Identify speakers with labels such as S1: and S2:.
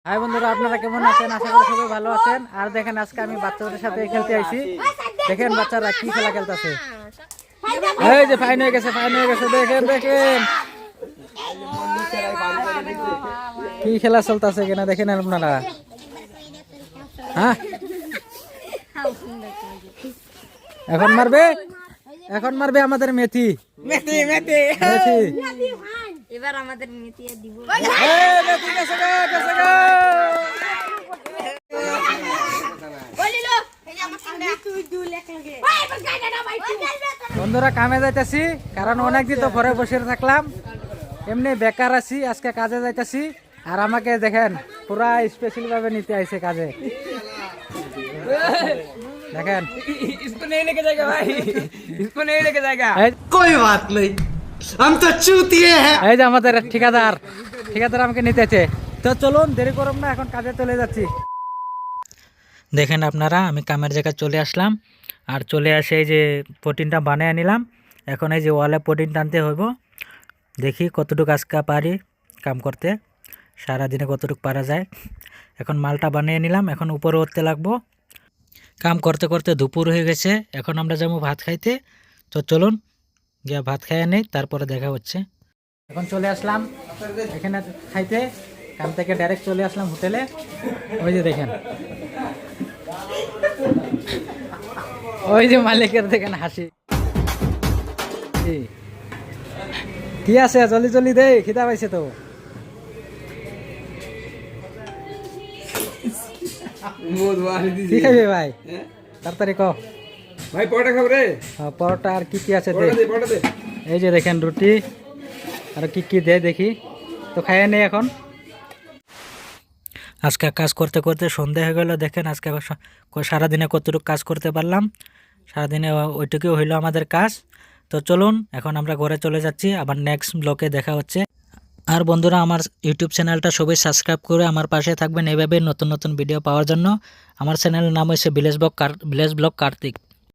S1: High বন্ধুরা, আপনারা কেমন আছেন? আশা করি সবাই ভালো আছেন। আর দেখেন, আজকে আমি বাচ্চাদের সাথে খেলতে আইছি। দেখেন বাচ্চারা কি খেলা খেলতেছে। এই যে ফাইন হয়ে গেছে, ফাইন হয়ে গেছে। দেখেন দেখেন কি খেলা চলতেছে কিনা দেখেন আপনারা। হ্যাঁ, এখন মারবে, এখন মারবে আমাদের মেথি। মেথি মেথি মেথি
S2: এবার আমাদের মেথিয়া দিব।
S1: মেথি গেছে গো, গেছে গো। বন্ধুরা কামে যাইতেছি, কারণ অনেকদিন তো ঘরে বসে থাকলাম, এমনি বেকার আছি। আজকে কাজে যাইতেছি, আর আমাকে দেখেন পুরা স্পেশাল ভাবে নিতে আইছে কাজে। দেখেন
S3: इसको नहीं लेके जाएगा भाई, इसको नहीं लेके जाएगा।
S4: कोई बात नहीं, हम तो चूतिए हैं।
S1: এই যে আমাদের ঠিকাদার, ঠিকাদার আমাকে নিতেছে। তো চলুন, দেরি করব না, এখন কাজে চলে যাচ্ছি। দেখেন আপনারা, আমি কামের জায়গায় চলে আসলাম, আর চলে আসে এই যে প্রোটিনটা বানিয়ে নিলাম। এখন এই যে ওয়ালে প্রোটিন টানতে হইব। দেখি কতটুকু আজকে পারি কাম করতে, সারাদিনে কতটুকু পারা যায়। এখন মালটা বানিয়ে নিলাম, এখন উপরে উঠতে লাগবো। কাম করতে করতে দুপুর হয়ে গেছে, এখন আমরা যাবো ভাত খাইতে। তো চলুন গিয়ে ভাত খাইয়ে নেই, তারপরে দেখা হচ্ছে। এখন চলে আসলাম এখানে খাইতে, কাম থেকে ডাইরেক্ট চলে আসলাম হোটেলে। ওই যে দেখেন, ওই যে মালিকের দেখেন হাসি। কি আছে, জলদি জলদি দে, খিদা পাইছে তো। কি খাইবে ভাই, তাড়াতাড়ি কও
S3: भाई परोठा खाओ रे,
S1: পরোটা আর কি কি আছে দে।
S3: परोठा दे, परोठा दे।
S1: এই যে দেখেন রুটি আর কি কি দে দেখি, তো খাইয়ে নেই এখন। আজকে কাজ করতে করতে সন্ধ্যা হয়ে গেল। দেখেন আজকে সারাদিনে কতটুকু কাজ করতে পারলাম, সারাদিনে ওইটুকুই হইলো আমাদের কাজ। তো চলুন এখন আমরা ঘরে চলে যাচ্ছি, আবার নেক্সট ব্লগে দেখা হচ্ছে। আর বন্ধুরা, আমার ইউটিউব চ্যানেলটা সবাই সাবস্ক্রাইব করে আমার পাশে থাকবেন, এইভাবে নতুন নতুন ভিডিও পাওয়ার জন্য। আমার চ্যানেলের নাম হচ্ছে ভিলেজ ব্লগ কার্তিক।